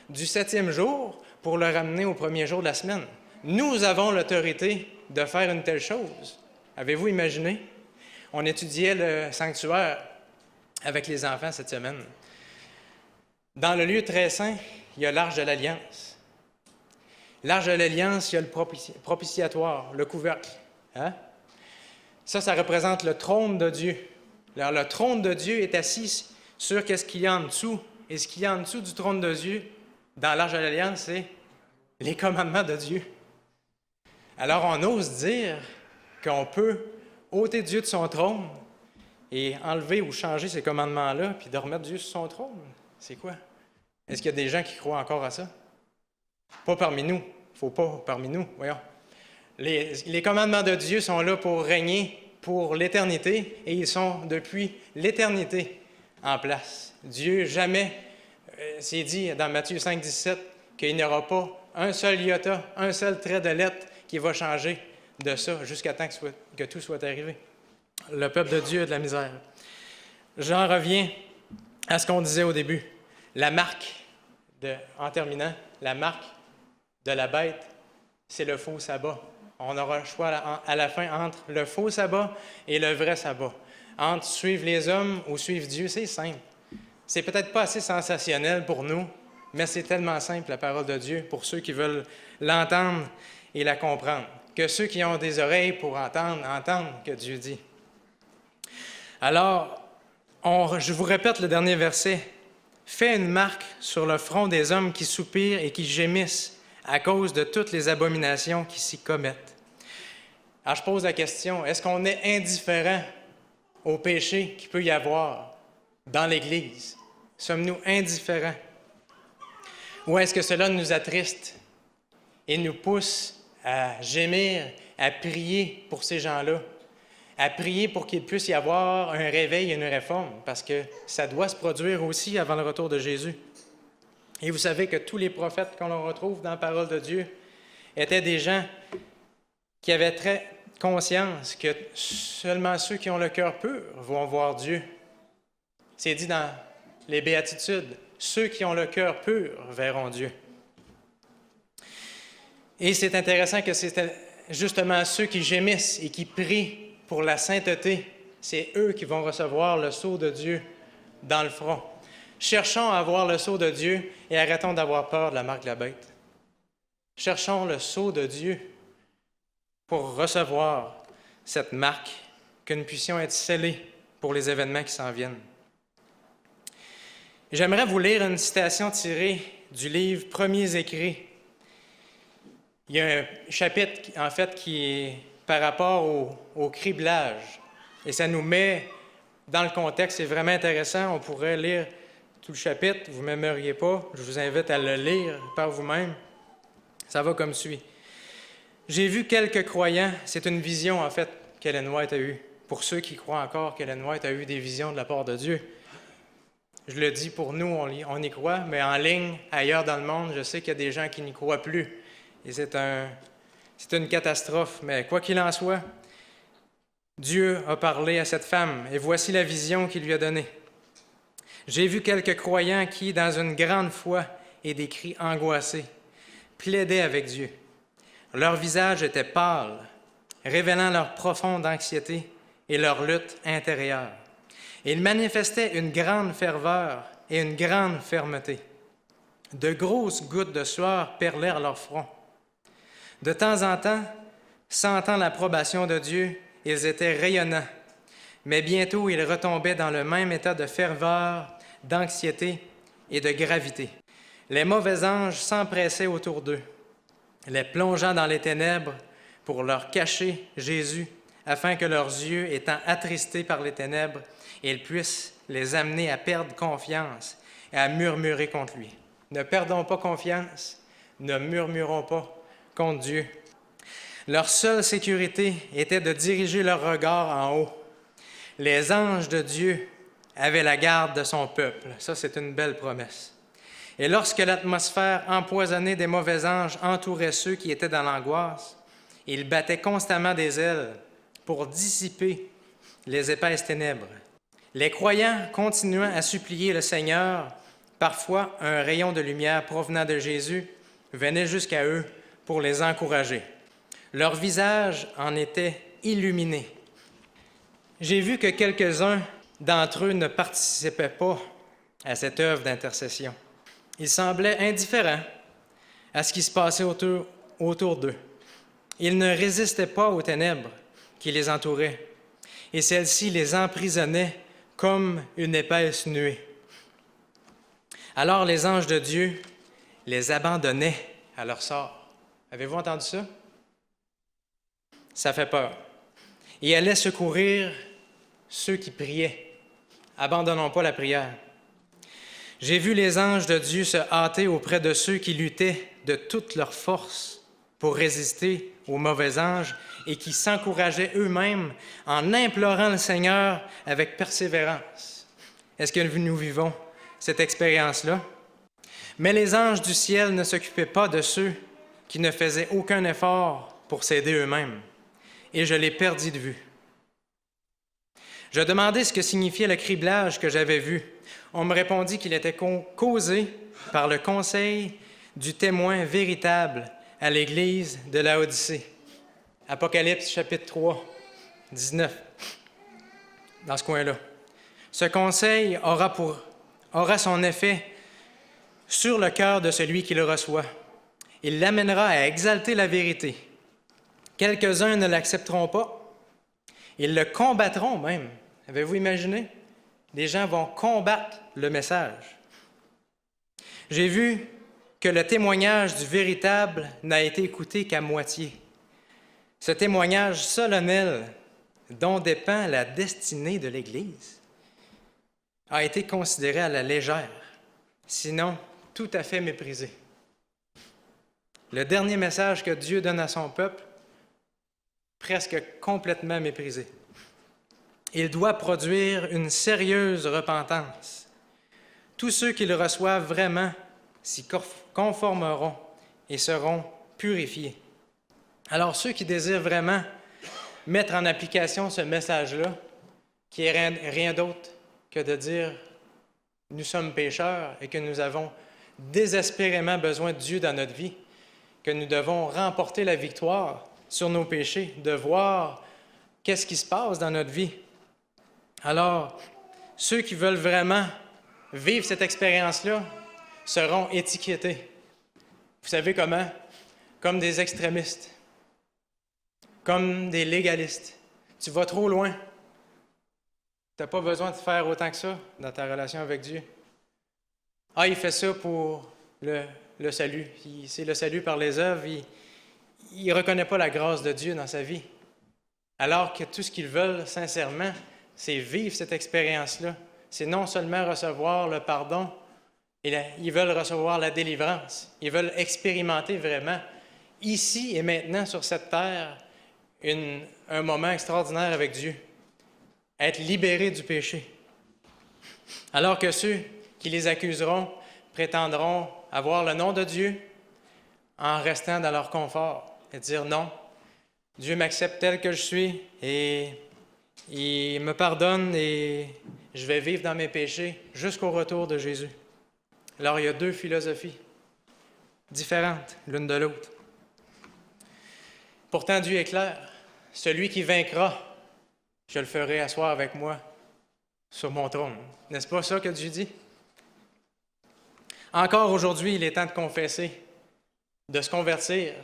du 7e jour pour le ramener au 1er jour de la semaine. Nous avons l'autorité de faire une telle chose. Avez-vous imaginé? On étudiait le sanctuaire avec les enfants cette semaine. Dans le lieu très saint, il y a l'Arche de l'Alliance. L'Arche de l'Alliance, il y a le propitiatoire, le couvercle. Hein? Ça représente le trône de Dieu. Alors, le trône de Dieu est assis sur qu'est-ce qu'il y a en dessous. Et ce qu'il y a en dessous du trône de Dieu, dans l'Arche de l'Alliance, c'est les commandements de Dieu. Alors, on ose dire qu'on peut ôter Dieu de son trône et enlever ou changer ces commandements-là, puis de remettre Dieu sur son trône. C'est quoi? Est-ce qu'il y a des gens qui croient encore à ça? Pas parmi nous. Faut pas parmi nous, voyons. Les commandements de Dieu sont là pour régner pour l'éternité, et ils sont depuis l'éternité en place. Dieu jamais, c'est dit dans Matthieu 5, 17, qu'il n'y aura pas un seul iota, un seul trait de lettre qui va changer de ça jusqu'à temps que tout soit arrivé. Le peuple de Dieu a de la misère. J'en reviens à ce qu'on disait au début. La marque, en terminant, la marque de la bête, c'est le faux sabbat. On aura le choix à la fin entre le faux sabbat et le vrai sabbat. Entre suivre les hommes ou suivre Dieu, c'est simple. C'est peut-être pas assez sensationnel pour nous, mais c'est tellement simple, la parole de Dieu, pour ceux qui veulent l'entendre et la comprendre. Que ceux qui ont des oreilles pour entendre, entendent que Dieu dit. Alors, je vous répète le dernier verset. « Fais une marque sur le front des hommes qui soupirent et qui gémissent à cause de toutes les abominations qui s'y commettent. » Alors, je pose la question, est-ce qu'on est indifférent au péché qu'il peut y avoir dans l'Église? Sommes-nous indifférents? Ou est-ce que cela nous attriste et nous pousse à gémir, à prier pour ces gens-là, à prier pour qu'il puisse y avoir un réveil et une réforme, parce que ça doit se produire aussi avant le retour de Jésus. Et vous savez que tous les prophètes qu'on retrouve dans la parole de Dieu étaient des gens qui avaient très conscience que seulement ceux qui ont le cœur pur vont voir Dieu. C'est dit dans les Béatitudes, ceux qui ont le cœur pur verront Dieu. Et c'est intéressant que c'est justement ceux qui gémissent et qui prient pour la sainteté, c'est eux qui vont recevoir le sceau de Dieu dans le front. Cherchons à avoir le sceau de Dieu et arrêtons d'avoir peur de la marque de la bête. Cherchons le sceau de Dieu pour recevoir cette marque, que nous puissions être scellés pour les événements qui s'en viennent. J'aimerais vous lire une citation tirée du livre « Premiers écrits ». Il y a un chapitre, en fait, qui est par rapport au criblage. Et ça nous met dans le contexte, c'est vraiment intéressant. On pourrait lire tout le chapitre, vous ne m'aimeriez pas, je vous invite à le lire par vous-même. Ça va comme suit. J'ai vu quelques croyants, c'est une vision en fait qu'Ellen White a eue, pour ceux qui croient encore qu'Ellen White a eu des visions de la part de Dieu. Je le dis pour nous, on y croit, mais en ligne, ailleurs dans le monde, je sais qu'il y a des gens qui n'y croient plus. Et c'est une catastrophe. Mais quoi qu'il en soit, Dieu a parlé à cette femme, et voici la vision qu'il lui a donnée. J'ai vu quelques croyants qui, dans une grande foi et des cris angoissés, plaidaient avec Dieu. Leur visage était pâle, révélant leur profonde anxiété et leur lutte intérieure. Et ils manifestaient une grande ferveur et une grande fermeté. De grosses gouttes de sueur perlèrent leur front. De temps en temps, sentant l'approbation de Dieu, ils étaient rayonnants, mais bientôt ils retombaient dans le même état de ferveur, d'anxiété et de gravité. Les mauvais anges s'empressaient autour d'eux, les plongeant dans les ténèbres pour leur cacher Jésus, afin que leurs yeux, étant attristés par les ténèbres, ils puissent les amener à perdre confiance et à murmurer contre lui. Ne perdons pas confiance, ne murmurons pas contre Dieu. Leur seule sécurité était de diriger leur regard en haut. Les anges de Dieu avaient la garde de son peuple. Ça, c'est une belle promesse. Et lorsque l'atmosphère empoisonnée des mauvais anges entourait ceux qui étaient dans l'angoisse, ils battaient constamment des ailes pour dissiper les épaisses ténèbres. Les croyants continuant à supplier le Seigneur, parfois un rayon de lumière provenant de Jésus venait jusqu'à eux pour les encourager. Leur visage en était illuminé. J'ai vu que quelques-uns d'entre eux ne participaient pas à cette œuvre d'intercession. Ils semblaient indifférents à ce qui se passait autour d'eux. Ils ne résistaient pas aux ténèbres qui les entouraient, et celles-ci les emprisonnaient comme une épaisse nuée. Alors les anges de Dieu les abandonnaient à leur sort. Avez-vous entendu ça? Ça fait peur. Et allaient secourir ceux qui priaient. Abandonnons pas la prière. J'ai vu les anges de Dieu se hâter auprès de ceux qui luttaient de toute leur force pour résister aux mauvais anges et qui s'encourageaient eux-mêmes en implorant le Seigneur avec persévérance. Est-ce que nous vivons cette expérience-là? Mais les anges du ciel ne s'occupaient pas de ceux qui ne faisaient aucun effort pour s'aider eux-mêmes, et je les perdis de vue. Je demandai ce que signifiait le criblage que j'avais vu. On me répondit qu'il était causé par le conseil du témoin véritable à l'Église de Laodicée. Apocalypse chapitre 3, 19, dans ce coin-là. Ce conseil aura son effet sur le cœur de celui qui le reçoit. Il l'amènera à exalter la vérité. Quelques-uns ne l'accepteront pas. Ils le combattront même. Avez-vous imaginé? Les gens vont combattre le message. J'ai vu que le témoignage du véritable n'a été écouté qu'à moitié. Ce témoignage solennel dont dépend la destinée de l'Église a été considéré à la légère, sinon tout à fait méprisé. Le dernier message que Dieu donne à son peuple, presque complètement méprisé. Il doit produire une sérieuse repentance. Tous ceux qui le reçoivent vraiment s'y conformeront et seront purifiés. Alors ceux qui désirent vraiment mettre en application ce message-là, qui est rien d'autre que de dire « nous sommes pécheurs et que nous avons désespérément besoin de Dieu dans notre vie, que nous devons remporter la victoire sur nos péchés, de voir qu'est-ce qui se passe dans notre vie. » Alors, ceux qui veulent vraiment vivre cette expérience-là seront étiquetés. Vous savez comment? Comme des extrémistes, comme des légalistes. Tu vas trop loin. Tu n'as pas besoin de faire autant que ça dans ta relation avec Dieu. Ah, il fait ça pour le salut. C'est le salut par les œuvres. Il ne reconnaît pas la grâce de Dieu dans sa vie. Alors que tout ce qu'ils veulent, sincèrement, c'est vivre cette expérience-là. C'est non seulement recevoir le pardon, ils veulent recevoir la délivrance. Ils veulent expérimenter vraiment, ici et maintenant sur cette terre, un moment extraordinaire avec Dieu. Être libérés du péché. Alors que ceux qui les accuseront prétendront avoir le nom de Dieu en restant dans leur confort et dire non, Dieu m'accepte tel que je suis et il me pardonne et je vais vivre dans mes péchés jusqu'au retour de Jésus. Alors, il y a deux philosophies différentes l'une de l'autre. Pourtant, Dieu est clair. Celui qui vaincra, je le ferai asseoir avec moi sur mon trône. N'est-ce pas ça que Dieu dit? Encore aujourd'hui, il est temps de confesser, de se convertir,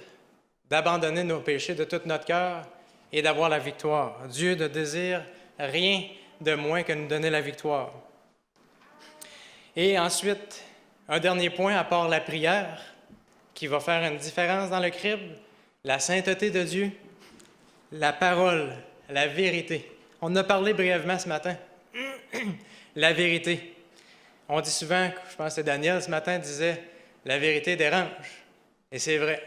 d'abandonner nos péchés de tout notre cœur et d'avoir la victoire. Dieu ne désire rien de moins que nous donner la victoire. Et ensuite, un dernier point, à part la prière, qui va faire une différence dans le crible, la sainteté de Dieu, la parole, la vérité. On en a parlé brièvement ce matin. La vérité. On dit souvent, je pense que c'est Daniel ce matin, disait « la vérité dérange ». Et c'est vrai.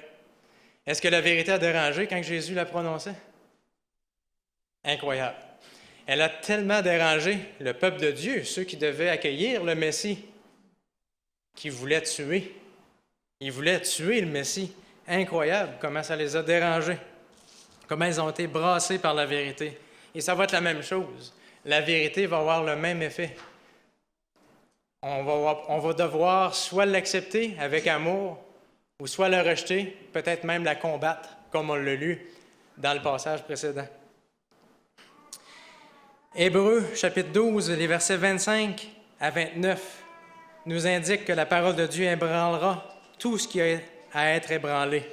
Est-ce que la vérité a dérangé quand Jésus l'a prononcée? Incroyable. Elle a tellement dérangé le peuple de Dieu, ceux qui devaient accueillir le Messie, qui voulaient tuer. Ils voulaient tuer le Messie. Incroyable comment ça les a dérangés, comment ils ont été brassés par la vérité. Et ça va être la même chose. La vérité va avoir le même effet. On va devoir soit l'accepter avec amour, ou soit la rejeter, peut-être même la combattre, comme on l'a lu dans le passage précédent. Hébreux, chapitre 12, les versets 25 à 29, nous indiquent que la parole de Dieu ébranlera tout ce qui a à être ébranlé.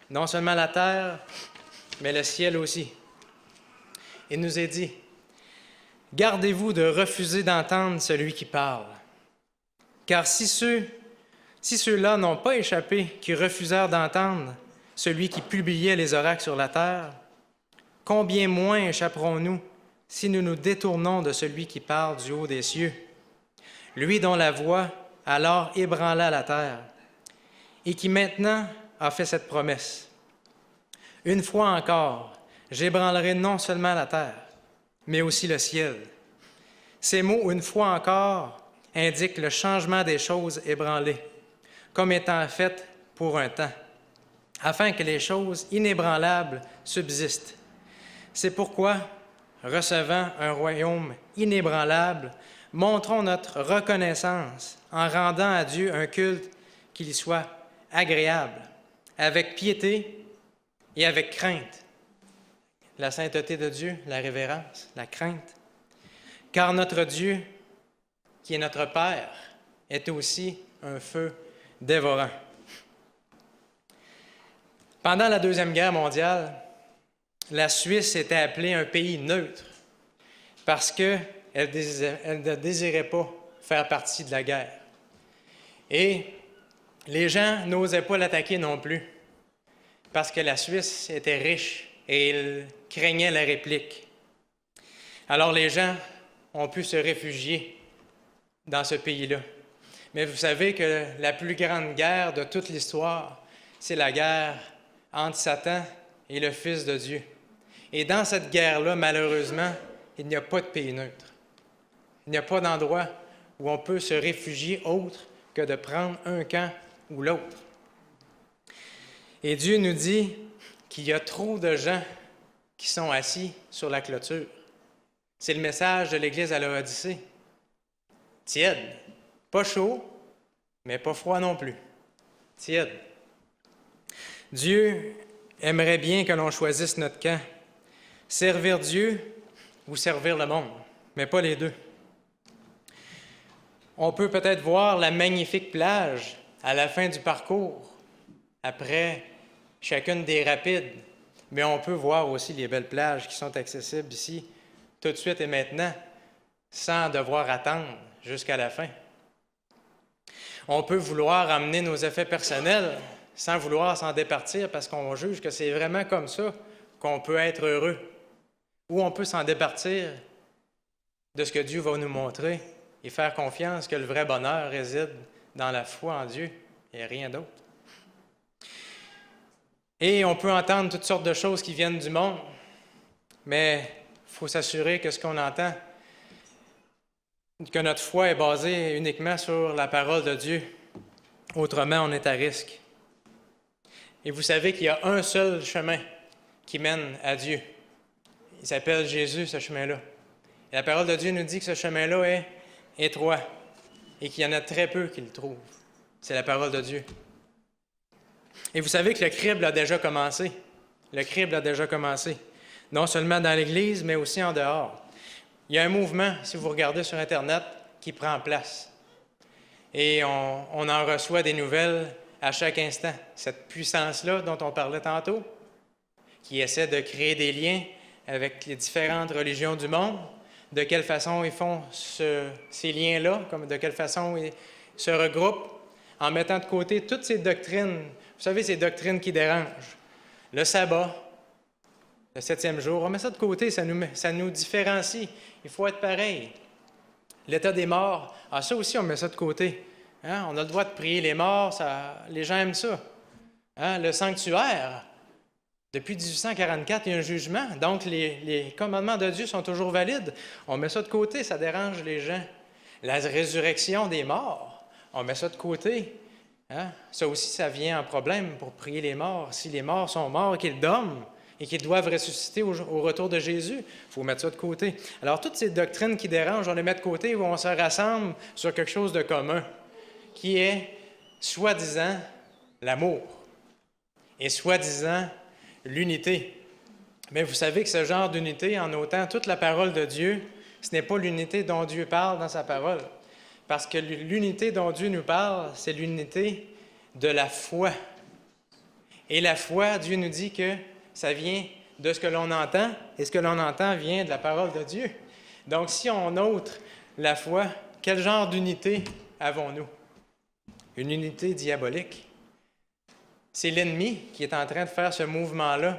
Non seulement la terre, mais le ciel aussi. Il nous est dit, « Gardez-vous de refuser d'entendre celui qui parle. Car si ceux-là n'ont pas échappé, qui refusèrent d'entendre celui qui publiait les oracles sur la terre, combien moins échapperons-nous si nous nous détournons de celui qui parle du haut des cieux, lui dont la voix alors ébranla la terre, et qui maintenant a fait cette promesse. Une fois encore, j'ébranlerai non seulement la terre, mais aussi le ciel. » Ces mots « une fois encore » indiquent le changement des choses ébranlées, comme étant faites pour un temps, afin que les choses inébranlables subsistent. C'est pourquoi, recevant un royaume inébranlable, montrons notre reconnaissance en rendant à Dieu un culte qui lui soit agréable, avec piété et avec crainte. La sainteté de Dieu, la révérence, la crainte. Car notre Dieu, qui est notre Père, est aussi un feu dévorant. Pendant la Deuxième Guerre mondiale, la Suisse était appelée un pays neutre parce qu'elle ne désirait pas faire partie de la guerre. Et les gens n'osaient pas l'attaquer non plus parce que la Suisse était riche et ils craignaient la réplique. Alors les gens ont pu se réfugier dans ce pays-là. Mais vous savez que la plus grande guerre de toute l'histoire, c'est la guerre entre Satan et le Fils de Dieu. Et dans cette guerre-là, malheureusement, il n'y a pas de pays neutre. Il n'y a pas d'endroit où on peut se réfugier autre que de prendre un camp ou l'autre. Et Dieu nous dit qu'il y a trop de gens qui sont assis sur la clôture. C'est le message de l'Église à Laodicée. Tiède, pas chaud, mais pas froid non plus. Tiède. Dieu aimerait bien que l'on choisisse notre camp. Servir Dieu ou servir le monde, mais pas les deux. On peut peut-être voir la magnifique plage à la fin du parcours, après chacune des rapides, mais on peut voir aussi les belles plages qui sont accessibles ici, tout de suite et maintenant, sans devoir attendre jusqu'à la fin. On peut vouloir amener nos effets personnels sans vouloir s'en départir parce qu'on juge que c'est vraiment comme ça qu'on peut être heureux. Ou on peut s'en départir de ce que Dieu va nous montrer et faire confiance que le vrai bonheur réside dans la foi en Dieu et rien d'autre. Et on peut entendre toutes sortes de choses qui viennent du monde, mais il faut s'assurer que ce qu'on entend que notre foi est basée uniquement sur la parole de Dieu. Autrement, on est à risque. Et vous savez qu'il y a un seul chemin qui mène à Dieu. Il s'appelle Jésus, ce chemin-là. Et la parole de Dieu nous dit que ce chemin-là est étroit et qu'il y en a très peu qui le trouvent. C'est la parole de Dieu. Et vous savez que le crible a déjà commencé. Le crible a déjà commencé. Non seulement dans l'Église, mais aussi en dehors. Il y a un mouvement, si vous regardez sur Internet, qui prend place. Et on en reçoit des nouvelles à chaque instant. Cette puissance-là dont on parlait tantôt, qui essaie de créer des liens avec les différentes religions du monde, de quelle façon ils font ces liens-là, de quelle façon ils se regroupent, en mettant de côté toutes ces doctrines, vous savez, ces doctrines qui dérangent. Le sabbat, le 7e jour, on met ça de côté, ça nous différencie. Il faut être pareil. L'état des morts, ça aussi, on met ça de côté. Hein? On a le droit de prier les morts, les gens aiment ça. Hein? Le sanctuaire, depuis 1844, il y a un jugement, donc les commandements de Dieu sont toujours valides. On met ça de côté, ça dérange les gens. La résurrection des morts, on met ça de côté. Hein? Ça aussi, ça vient en problème pour prier les morts. Si les morts sont morts et qu'ils dorment et qu'ils doivent ressusciter au retour de Jésus, il faut mettre ça de côté. Alors, toutes ces doctrines qui dérangent, on les met de côté où on se rassemble sur quelque chose de commun, qui est, soi-disant, l'amour et soi-disant, l'unité. Mais vous savez que ce genre d'unité, en ôtant toute la parole de Dieu, ce n'est pas l'unité dont Dieu parle dans sa parole. Parce que l'unité dont Dieu nous parle, c'est l'unité de la foi. Et la foi, Dieu nous dit que ça vient de ce que l'on entend, et ce que l'on entend vient de la parole de Dieu. Donc, si on ôte la foi, quel genre d'unité avons-nous? Une unité diabolique. C'est l'ennemi qui est en train de faire ce mouvement-là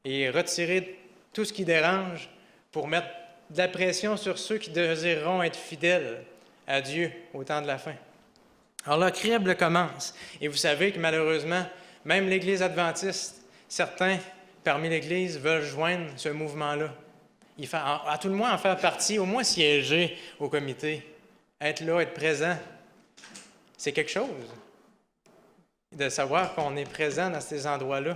et retirer tout ce qui dérange pour mettre de la pression sur ceux qui désireront être fidèles à Dieu au temps de la fin. Alors le crible commence. Et vous savez que malheureusement, même l'Église adventiste, certains parmi l'Église veulent joindre ce mouvement-là. À tout le moins en faire partie, au moins siéger au comité, être là, être présent. C'est quelque chose de savoir qu'on est présent dans ces endroits-là.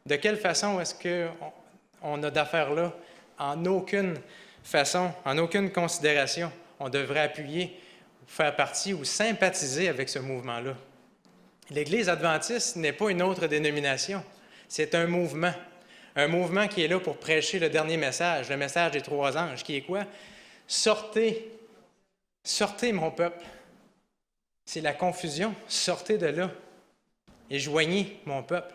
De quelle façon est-ce qu'on a d'affaires là? En aucune façon, en aucune considération, on devrait appuyer, faire partie ou sympathiser avec ce mouvement-là. L'Église adventiste n'est pas une autre dénomination, c'est un mouvement qui est là pour prêcher le dernier message, le message des 3 anges, qui est quoi? Sortez mon peuple. C'est la confusion, sortez de là et joignez mon peuple.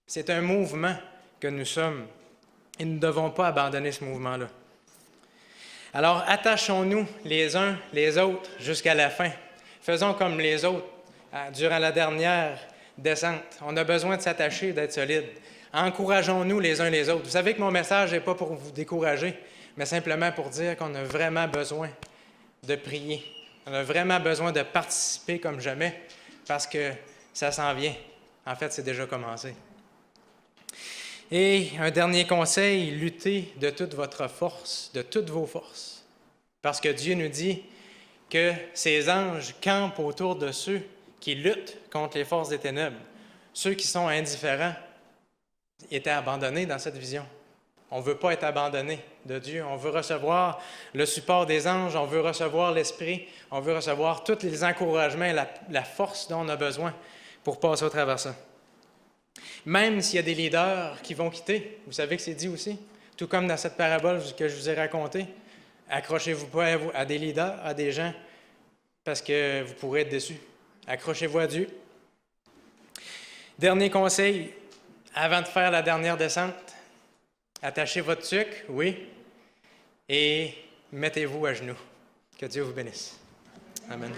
C'est un mouvement que nous sommes et nous ne devons pas abandonner ce mouvement-là. Alors, attachons-nous les uns les autres jusqu'à la fin. Faisons comme les autres durant la dernière descente. On a besoin de s'attacher, d'être solide. Encourageons-nous les uns les autres. Vous savez que mon message n'est pas pour vous décourager, mais simplement pour dire qu'on a vraiment besoin de prier. On a vraiment besoin de participer comme jamais parce que ça s'en vient. En fait, c'est déjà commencé. Et un dernier conseil, luttez de toute votre force, de toutes vos forces. Parce que Dieu nous dit que ses anges campent autour de ceux qui luttent contre les forces des ténèbres. Ceux qui sont indifférents étaient abandonnés dans cette vision. On ne veut pas être abandonné de Dieu. On veut recevoir le support des anges, on veut recevoir l'Esprit, on veut recevoir tous les encouragements et la force dont on a besoin pour passer au travers de ça. Même s'il y a des leaders qui vont quitter, vous savez que c'est dit aussi, tout comme dans cette parabole que je vous ai racontée, accrochez-vous pas à des leaders, à des gens, parce que vous pourrez être déçus. Accrochez-vous à Dieu. Dernier conseil, avant de faire la dernière descente, attachez votre tuque, oui, et mettez-vous à genoux. Que Dieu vous bénisse. Amen.